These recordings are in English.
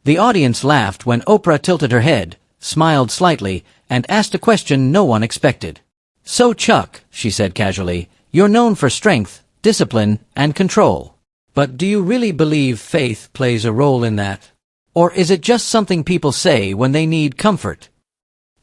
The audience laughed when Oprah tilted her head, smiled slightly, and asked a question no one expected. "So Chuck," she said casually, "you're known for strength, discipline, and control. But do you really believe faith plays a role in that? Or is it just something people say when they need comfort?"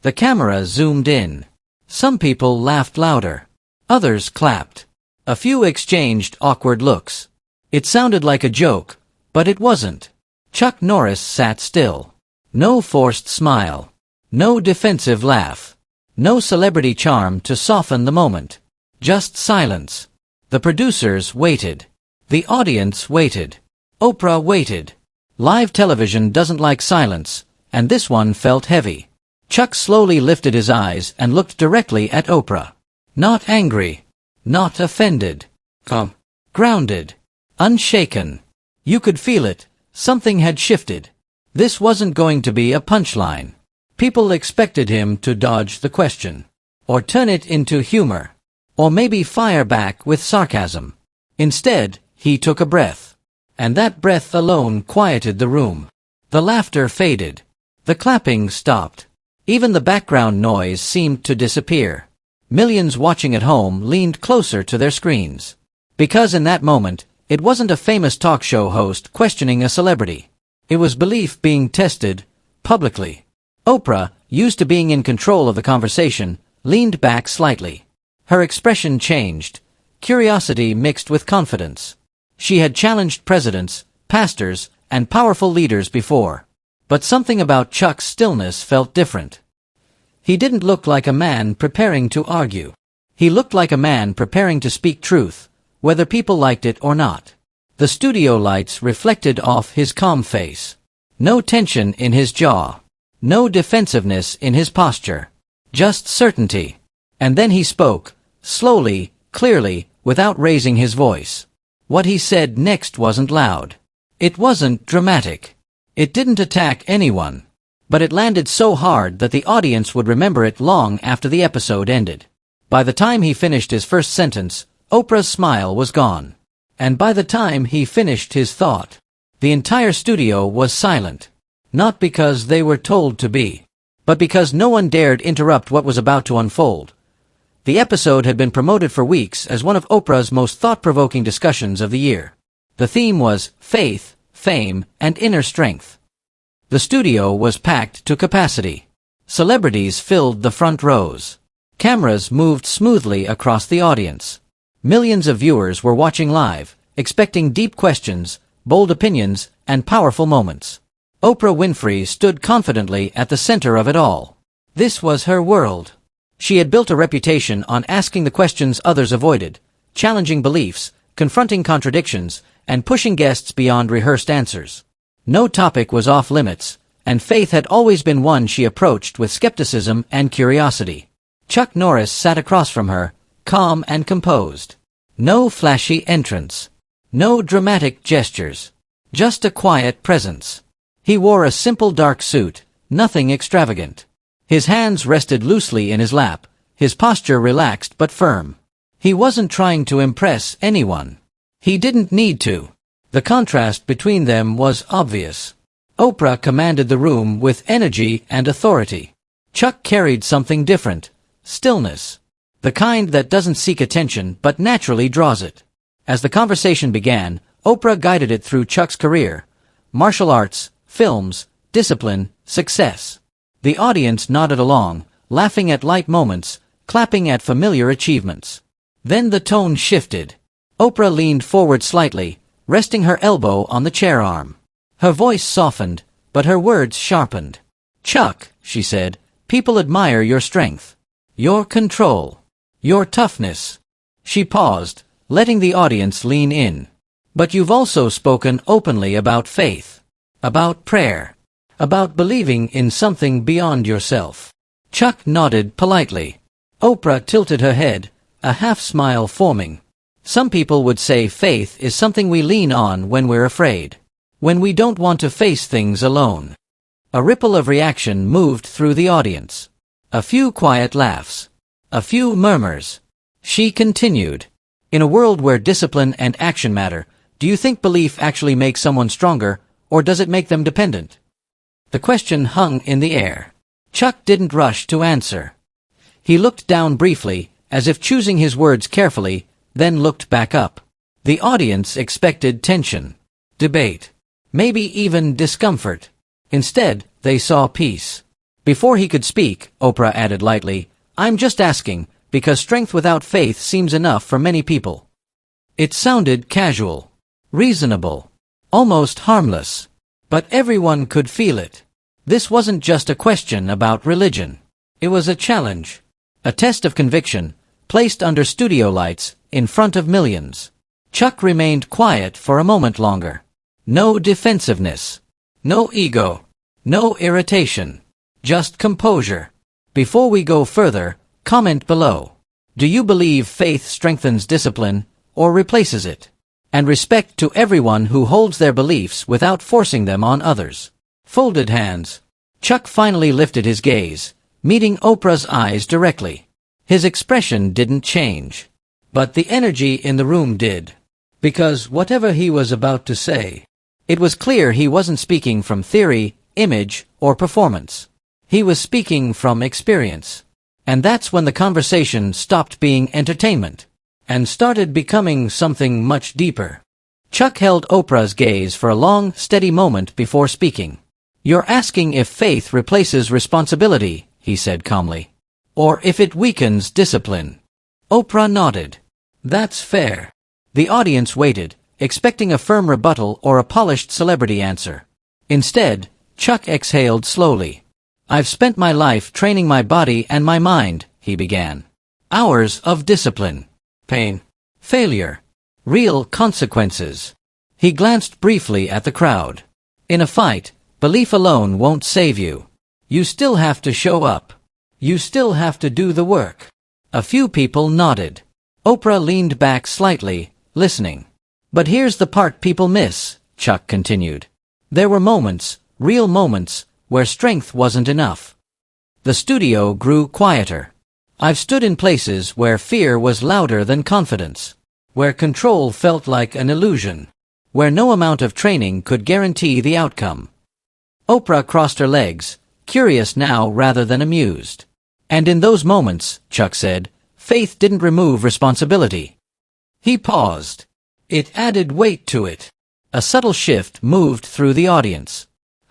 The camera zoomed in. Some people laughed louder. Others clapped. A few exchanged awkward looks. It sounded like a joke, but it wasn't. Chuck Norris sat still. No forced smile. No defensive laugh. No celebrity charm to soften the moment. Just silence. The producers waited. The audience waited. Oprah waited. Live television doesn't like silence, and this one felt heavy. Chuck slowly lifted his eyes and looked directly at Oprah. Not angry. Not offended. Grounded. Unshaken. You could feel it. Something had shifted. This wasn't going to be a punchline. People expected him to dodge the question. Or turn it into humor. Or maybe fire back with sarcasm. Instead, he took a breath. And that breath alone quieted the room. The laughter faded. The clapping stopped. Even the background noise seemed to disappear. Millions watching at home leaned closer to their screens. Because in that moment, it wasn't a famous talk show host questioning a celebrity. It was belief being tested, publicly. Oprah, used to being in control of the conversation, leaned back slightly. Her expression changed. Curiosity mixed with confidence. She had challenged presidents, pastors, and powerful leaders before. But something about Chuck's stillness felt different. He didn't look like a man preparing to argue. He looked like a man preparing to speak truth, whether people liked it or not. The studio lights reflected off his calm face. No tension in his jaw. No defensiveness in his posture. Just certainty. And then he spoke, slowly, clearly, without raising his voice. What he said next wasn't loud. It wasn't dramatic. It didn't attack anyone. But it landed so hard that the audience would remember it long after the episode ended. By the time he finished his first sentence, Oprah's smile was gone. And by the time he finished his thought, the entire studio was silent. Not because they were told to be, but because no one dared interrupt what was about to unfold. The episode had been promoted for weeks as one of Oprah's most thought-provoking discussions of the year. The theme was faith, fame, and inner strength. The studio was packed to capacity. Celebrities filled the front rows. Cameras moved smoothly across the audience. Millions of viewers were watching live, expecting deep questions, bold opinions, and powerful moments. Oprah Winfrey stood confidently at the center of it all. This was her world. She had built a reputation on asking the questions others avoided, challenging beliefs, confronting contradictions, and pushing guests beyond rehearsed answers. No topic was off limits, and faith had always been one she approached with skepticism and curiosity. Chuck Norris sat across from her, calm and composed. No flashy entrance. No dramatic gestures. Just a quiet presence. He wore a simple dark suit, nothing extravagant. His hands rested loosely in his lap, his posture relaxed but firm. He wasn't trying to impress anyone. He didn't need to. The contrast between them was obvious. Oprah commanded the room with energy and authority. Chuck carried something different. Stillness. The kind that doesn't seek attention but naturally draws it. As the conversation began, Oprah guided it through Chuck's career. Martial arts, films, discipline, success. The audience nodded along, laughing at light moments, clapping at familiar achievements. Then the tone shifted. Oprah leaned forward slightly, resting her elbow on the chair arm. Her voice softened, but her words sharpened. "Chuck," she said, "people admire your strength, your control, your toughness." She paused, letting the audience lean in. "But you've also spoken openly about faith, about prayer, about believing in something beyond yourself." Chuck nodded politely. Oprah tilted her head, a half-smile forming. "Some people would say faith is something we lean on when we're afraid, when we don't want to face things alone." A ripple of reaction moved through the audience. A few quiet laughs. A few murmurs. She continued. "In a world where discipline and action matter, do you think belief actually makes someone stronger, or does it make them dependent? The question hung in the air. Chuck didn't rush to answer. He looked down briefly, as if choosing his words carefully, then looked back up. The audience expected tension, debate, maybe even discomfort. Instead, they saw peace. Before he could speak, Oprah added lightly, "I'm just asking, because strength without faith seems enough for many people." It sounded casual, reasonable, almost harmless. But everyone could feel it. This wasn't just a question about religion. It was a challenge, a test of conviction, placed under studio lights, in front of millions. Chuck remained quiet for a moment longer. No defensiveness, no ego, no irritation, just composure. Before we go further, comment below. Do you believe faith strengthens discipline, or replaces it? And respect to everyone who holds their beliefs without forcing them on others. Folded hands. Chuck finally lifted his gaze, meeting Oprah's eyes directly. His expression didn't change. But the energy in the room did. Because whatever he was about to say, it was clear he wasn't speaking from theory, image, or performance. He was speaking from experience. And that's when the conversation stopped being entertainment and started becoming something much deeper. Chuck held Oprah's gaze for a long, steady moment before speaking. "You're asking if faith replaces responsibility," he said calmly. "Or if it weakens discipline." Oprah nodded. "That's fair." The audience waited, expecting a firm rebuttal or a polished celebrity answer. Instead, Chuck exhaled slowly. "I've spent my life training my body and my mind," he began. "Hours of discipline. Pain. Failure. Real consequences." He glanced briefly at the crowd. "In a fight, belief alone won't save you. You still have to show up. You still have to do the work." A few people nodded. Oprah leaned back slightly, listening. "But here's the part people miss," Chuck continued. "There were moments, real moments, where strength wasn't enough." The studio grew quieter. "I've stood in places where fear was louder than confidence, where control felt like an illusion, where no amount of training could guarantee the outcome." Oprah crossed her legs, curious now rather than amused. "And in those moments," Chuck said, "faith didn't remove responsibility." He paused. It added weight to it. A subtle shift moved through the audience.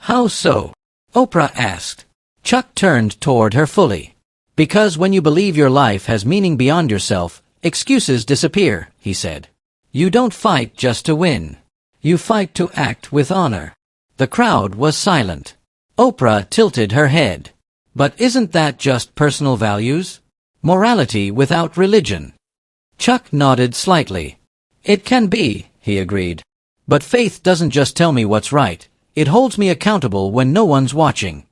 "How so?" Oprah asked. Chuck turned toward her fully. "Because when you believe your life has meaning beyond yourself, excuses disappear," he said. "You don't fight just to win. You fight to act with honor." The crowd was silent. Oprah tilted her head. "But isn't that just personal values? Morality without religion?" Chuck nodded slightly. "It can be," he agreed. "But faith doesn't just tell me what's right. It holds me accountable when no one's watching."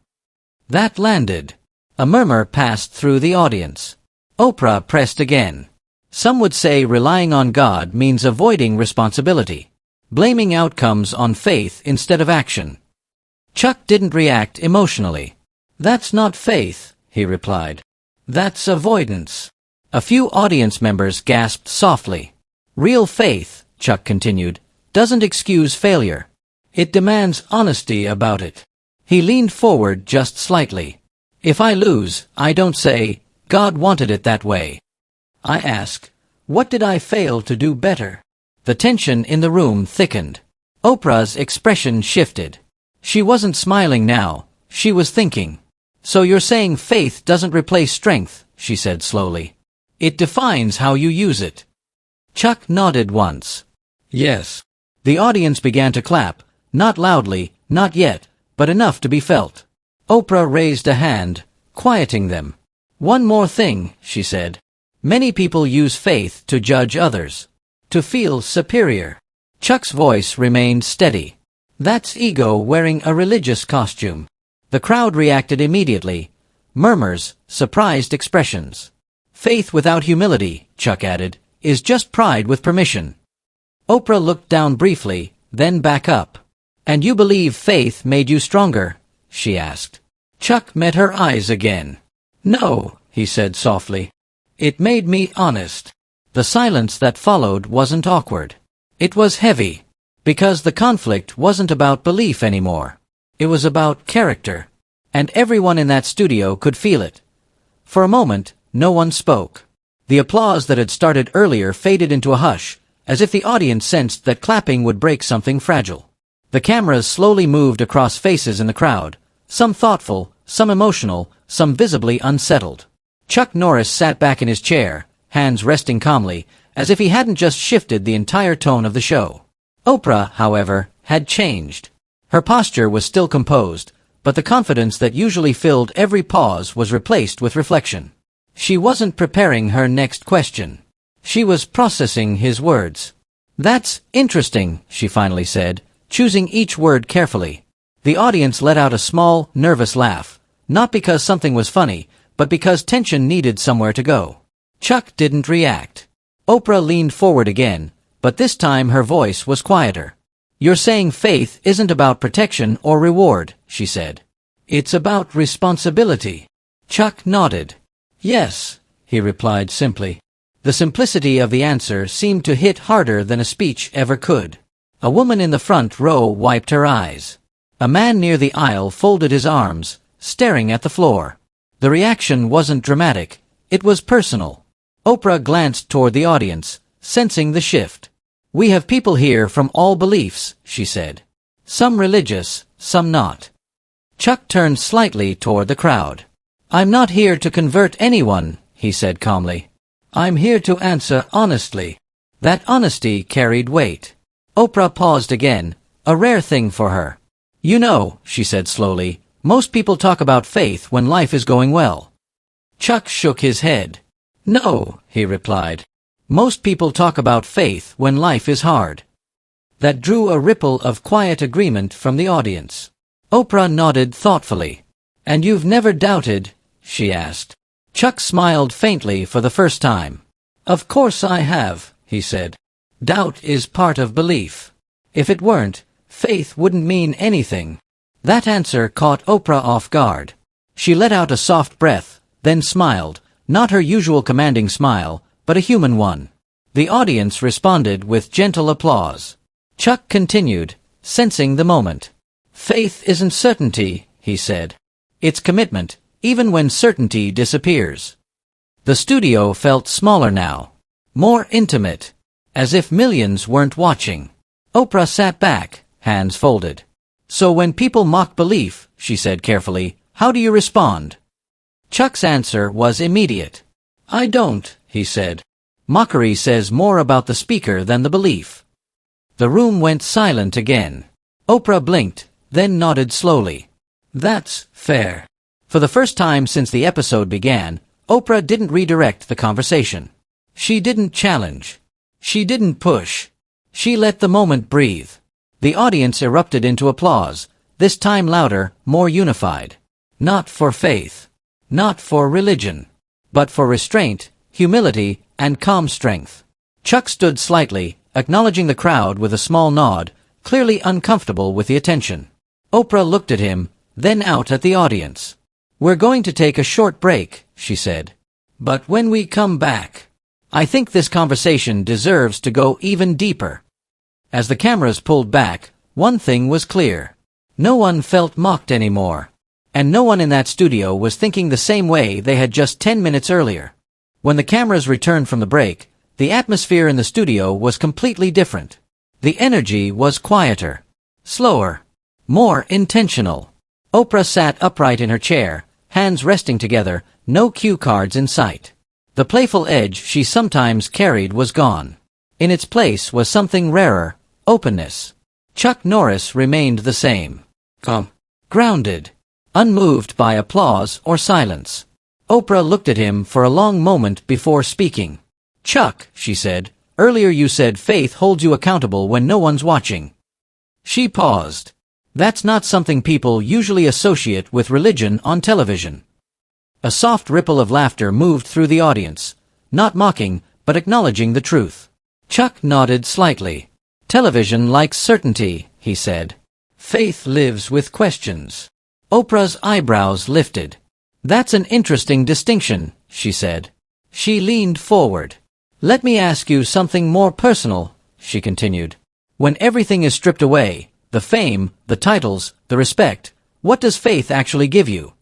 That landed. A murmur passed through the audience. Oprah pressed again. "Some would say relying on God means avoiding responsibility, blaming outcomes on faith instead of action." Chuck didn't react emotionally. "That's not faith," he replied. "That's avoidance." A few audience members gasped softly. "Real faith," Chuck continued, "doesn't excuse failure. It demands honesty about it." He leaned forward just slightly. "If I lose, I don't say, 'God wanted it that way.' I ask, 'What did I fail to do better?'" The tension in the room thickened. Oprah's expression shifted. She wasn't smiling now, she was thinking. "So you're saying faith doesn't replace strength," she said slowly. "It defines how you use it." Chuck nodded once. "Yes." The audience began to clap, not loudly, not yet, but enough to be felt. Oprah raised a hand, quieting them. "One more thing," she said. "Many people use faith to judge others, to feel superior." Chuck's voice remained steady. "That's ego wearing a religious costume." The crowd reacted immediately. Murmurs, surprised expressions. "Faith without humility," Chuck added, "is just pride with permission." Oprah looked down briefly, then back up. "And you believe faith made you stronger?" she asked. Chuck met her eyes again. "No," he said softly. "It made me honest." The silence that followed wasn't awkward. It was heavy, because the conflict wasn't about belief anymore. It was about character. And everyone in that studio could feel it. For a moment, no one spoke. The applause that had started earlier faded into a hush, as if the audience sensed that clapping would break something fragile. The cameras slowly moved across faces in the crowd, some thoughtful, some emotional, some visibly unsettled. Chuck Norris sat back in his chair, hands resting calmly, as if he hadn't just shifted the entire tone of the show. Oprah, however, had changed. Her posture was still composed, but the confidence that usually filled every pause was replaced with reflection. She wasn't preparing her next question. She was processing his words. "That's interesting," she finally said, choosing each word carefully. The audience let out a small, nervous laugh, not because something was funny, but because tension needed somewhere to go. Chuck didn't react. Oprah leaned forward again, but this time her voice was quieter. "You're saying faith isn't about protection or reward," she said. "It's about responsibility." Chuck nodded. "Yes," he replied simply. The simplicity of the answer seemed to hit harder than a speech ever could. A woman in the front row wiped her eyes. A man near the aisle folded his arms, staring at the floor. The reaction wasn't dramatic, it was personal. Oprah glanced toward the audience, sensing the shift. "We have people here from all beliefs," she said. "Some religious, some not." Chuck turned slightly toward the crowd. "I'm not here to convert anyone," he said calmly. "I'm here to answer honestly." That honesty carried weight. Oprah paused again, a rare thing for her. "You know," she said slowly, "most people talk about faith when life is going well." Chuck shook his head. "No," he replied. "Most people talk about faith when life is hard." That drew a ripple of quiet agreement from the audience. Oprah nodded thoughtfully. "And you've never doubted?" she asked. Chuck smiled faintly for the first time. "Of course I have," he said. "Doubt is part of belief. If it weren't, faith wouldn't mean anything." That answer caught Oprah off guard. She let out a soft breath, then smiled, not her usual commanding smile, but a human one. The audience responded with gentle applause. Chuck continued, sensing the moment. "Faith isn't certainty," he said. "It's commitment, even when certainty disappears." The studio felt smaller now, more intimate, as if millions weren't watching. Oprah sat back, hands folded. "So when people mock belief," she said carefully, "how do you respond?" Chuck's answer was immediate. "I don't," he said. "Mockery says more about the speaker than the belief." The room went silent again. Oprah blinked, then nodded slowly. "That's fair." For the first time since the episode began, Oprah didn't redirect the conversation. She didn't challenge. She didn't push. She let the moment breathe. The audience erupted into applause, this time louder, more unified. Not for faith. Not for religion. But for restraint, humility, and calm strength. Chuck stood slightly, acknowledging the crowd with a small nod, clearly uncomfortable with the attention. Oprah looked at him, then out at the audience. "We're going to take a short break," she said. "But when we come back, I think this conversation deserves to go even deeper." As the cameras pulled back, one thing was clear. No one felt mocked anymore. And no one in that studio was thinking the same way they had just 10 minutes earlier. When the cameras returned from the break, the atmosphere in the studio was completely different. The energy was quieter, slower, more intentional. Oprah sat upright in her chair, hands resting together, no cue cards in sight. The playful edge she sometimes carried was gone. In its place was something rarer, openness. Chuck Norris remained the same. Calm. Grounded. Unmoved by applause or silence. Oprah looked at him for a long moment before speaking. "Chuck," she said, "earlier you said faith holds you accountable when no one's watching." She paused. That's not something people usually associate with religion on television. A soft ripple of laughter moved through the audience, not mocking, but acknowledging the truth. Chuck nodded slightly. "Television likes certainty," he said. "Faith lives with questions." Oprah's eyebrows lifted. "That's an interesting distinction," she said. She leaned forward. "Let me ask you something more personal," she continued. "When everything is stripped away, the fame, the titles, the respect, What does faith actually give you?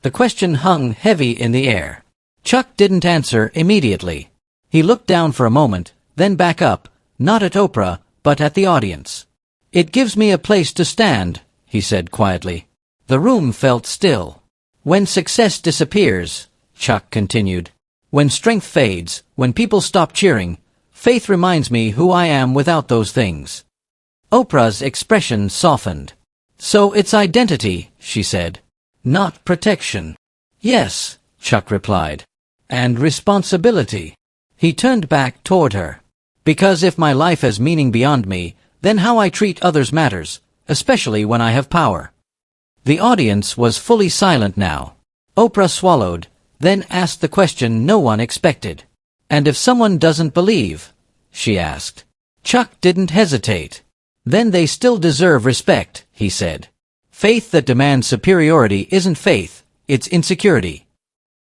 The question hung heavy in the air. Chuck didn't answer immediately. He looked down for a moment, then back up, not at Oprah, but at the audience. It gives me a place to stand, he said quietly. The room felt still. When success disappears, Chuck continued, when strength fades, when people stop cheering, faith reminds me who I am without those things. Oprah's expression softened. So it's identity, she said. Not protection. Yes, Chuck replied. And responsibility. He turned back toward her. Because if my life has meaning beyond me, then how I treat others matters, especially when I have power. The audience was fully silent now. Oprah swallowed, then asked the question no one expected. And if someone doesn't believe? She asked. Chuck didn't hesitate. Then they still deserve respect, he said. Faith that demands superiority isn't faith, it's insecurity.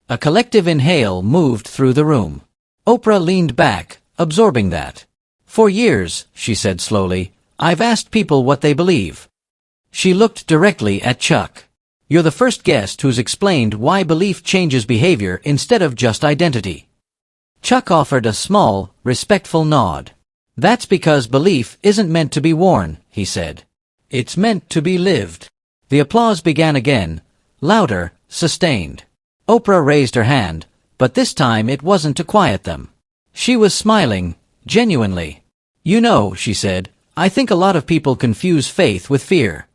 A collective inhale moved through the room. Oprah leaned back, absorbing that. For years, she said slowly, I've asked people what they believe. She looked directly at Chuck. You're the first guest who's explained why belief changes behavior instead of just identity. Chuck offered a small, respectful nod. That's because belief isn't meant to be worn, he said. It's meant to be lived. The applause began again, louder, sustained. Oprah raised her hand, but this time it wasn't to quiet them. She was smiling, genuinely. You know, she said, I think a lot of people confuse faith with fear.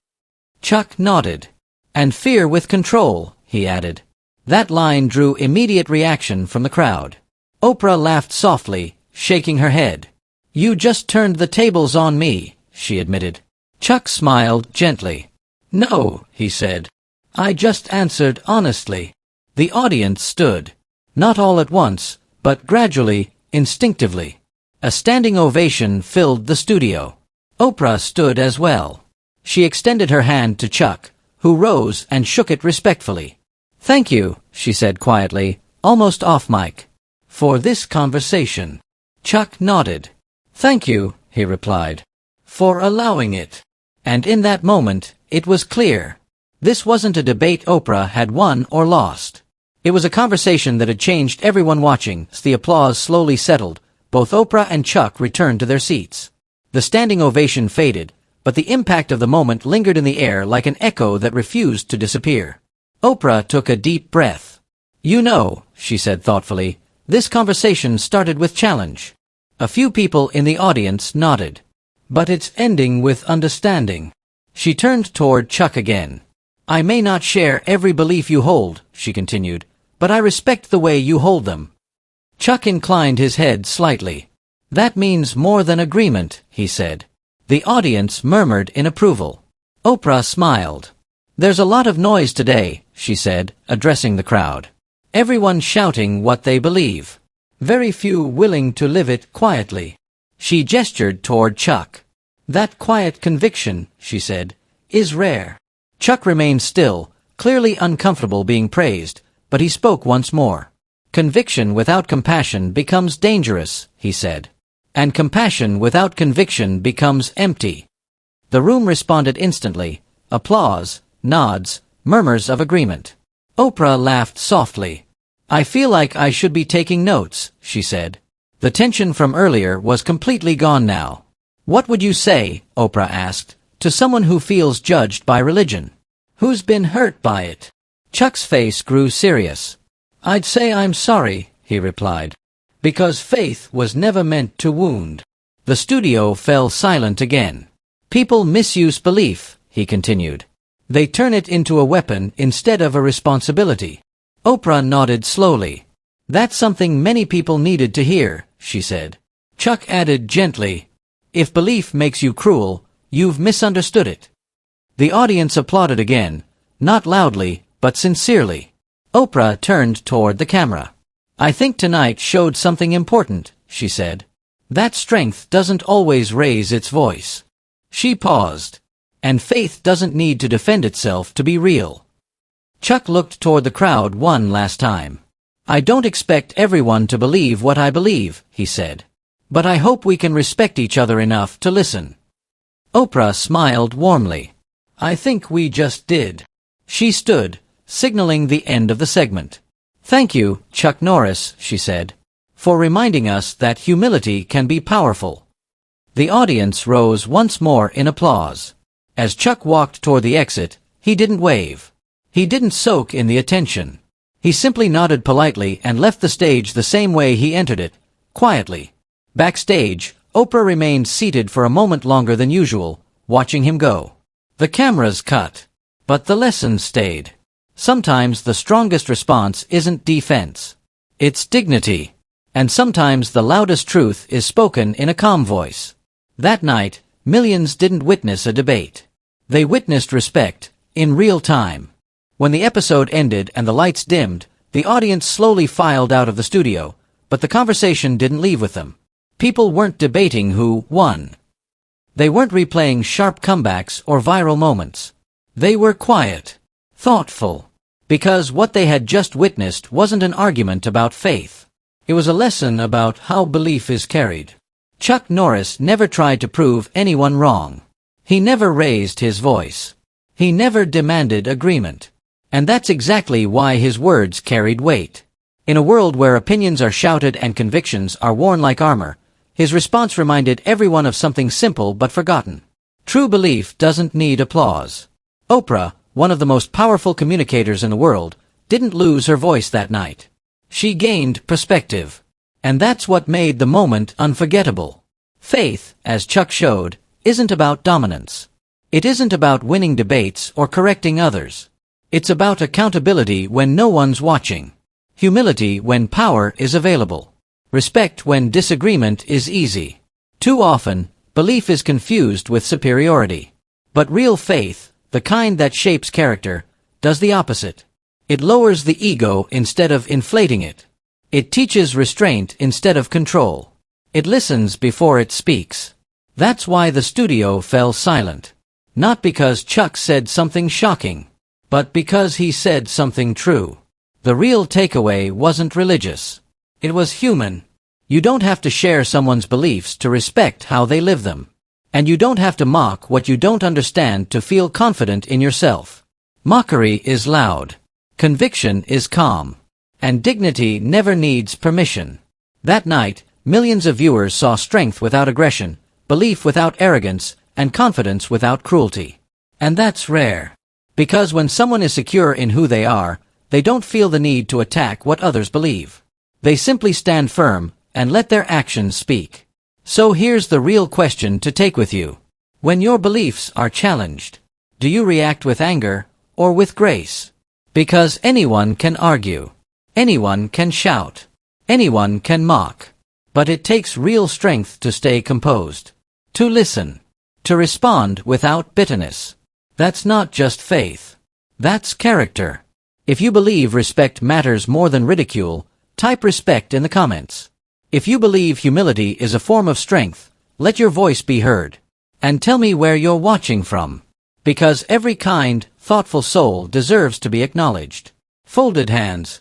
Chuck nodded. And fear with control, he added. That line drew immediate reaction from the crowd. Oprah laughed softly, shaking her head. You just turned the tables on me, she admitted. Chuck smiled gently. No, he said. I just answered honestly. The audience stood. Not all at once, but gradually, instinctively. A standing ovation filled the studio. Oprah stood as well. She extended her hand to Chuck, who rose and shook it respectfully. Thank you, she said quietly, almost off mic, for this conversation. Chuck nodded. Thank you, he replied, for allowing it. And in that moment, it was clear. This wasn't a debate Oprah had won or lost. It was a conversation that had changed everyone watching. As the applause slowly settled, both Oprah and Chuck returned to their seats. The standing ovation faded, but the impact of the moment lingered in the air like an echo that refused to disappear. Oprah took a deep breath. You know, she said thoughtfully, this conversation started with challenge. A few people in the audience nodded. But it's ending with understanding. She turned toward Chuck again. I may not share every belief you hold, she continued, but I respect the way you hold them. Chuck inclined his head slightly. That means more than agreement, he said. The audience murmured in approval. Oprah smiled. There's a lot of noise today, she said, addressing the crowd. Everyone shouting what they believe. Very few willing to live it quietly. She gestured toward Chuck. That quiet conviction, she said, is rare. Chuck remained still, clearly uncomfortable being praised, but he spoke once more. Conviction without compassion becomes dangerous, he said. And compassion without conviction becomes empty. The room responded instantly. Applause, nods, murmurs of agreement. Oprah laughed softly. I feel like I should be taking notes, she said. The tension from earlier was completely gone now. What would you say, Oprah asked, to someone who feels judged by religion? Who's been hurt by it? Chuck's face grew serious. I'd say I'm sorry, he replied. Because faith was never meant to wound. The studio fell silent again. People misuse belief, he continued. They turn it into a weapon instead of a responsibility. Oprah nodded slowly. That's something many people needed to hear, she said. Chuck added gently, if belief makes you cruel, you've misunderstood it. The audience applauded again, not loudly, but sincerely. Oprah turned toward the camera. I think tonight showed something important, she said. That strength doesn't always raise its voice. She paused. And faith doesn't need to defend itself to be real. Chuck looked toward the crowd one last time. I don't expect everyone to believe what I believe, he said. But I hope we can respect each other enough to listen. Oprah smiled warmly. I think we just did. She stood, signaling the end of the segment. Thank you, Chuck Norris, she said, for reminding us that humility can be powerful. The audience rose once more in applause. As Chuck walked toward the exit, he didn't wave. He didn't soak in the attention. He simply nodded politely and left the stage the same way he entered it, quietly. Backstage, Oprah remained seated for a moment longer than usual, watching him go. The cameras cut, but the lesson stayed. Sometimes the strongest response isn't defense. It's dignity. And sometimes the loudest truth is spoken in a calm voice. That night, millions didn't witness a debate. They witnessed respect, in real time. When the episode ended and the lights dimmed, the audience slowly filed out of the studio, but the conversation didn't leave with them. People weren't debating who won. They weren't replaying sharp comebacks or viral moments. They were quiet, thoughtful, because what they had just witnessed wasn't an argument about faith. It was a lesson about how belief is carried. Chuck Norris never tried to prove anyone wrong. He never raised his voice. He never demanded agreement. And that's exactly why his words carried weight. In a world where opinions are shouted and convictions are worn like armor, his response reminded everyone of something simple but forgotten. True belief doesn't need applause. Oprah, one of the most powerful communicators in the world, didn't lose her voice that night. She gained perspective. And that's what made the moment unforgettable. Faith, as Chuck showed, isn't about dominance. It isn't about winning debates or correcting others. It's about accountability when no one's watching. Humility when power is available. Respect when disagreement is easy. Too often, belief is confused with superiority. But real faith, the kind that shapes character, does the opposite. It lowers the ego instead of inflating it. It teaches restraint instead of control. It listens before it speaks. That's why the studio fell silent. Not because Chuck said something shocking, but because he said something true. The real takeaway wasn't religious. It was human. You don't have to share someone's beliefs to respect how they live them. And you don't have to mock what you don't understand to feel confident in yourself. Mockery is loud. Conviction is calm. And dignity never needs permission. That night, millions of viewers saw strength without aggression, belief without arrogance, and confidence without cruelty. And that's rare. Because when someone is secure in who they are, they don't feel the need to attack what others believe. They simply stand firm and let their actions speak. So here's the real question to take with you. When your beliefs are challenged, do you react with anger or with grace? Because anyone can argue. Anyone can shout. Anyone can mock. But it takes real strength to stay composed. To listen. To respond without bitterness. That's not just faith. That's character. If you believe respect matters more than ridicule, type respect in the comments. If you believe humility is a form of strength, let your voice be heard. And tell me where you're watching from. Because every kind, thoughtful soul deserves to be acknowledged. Folded hands,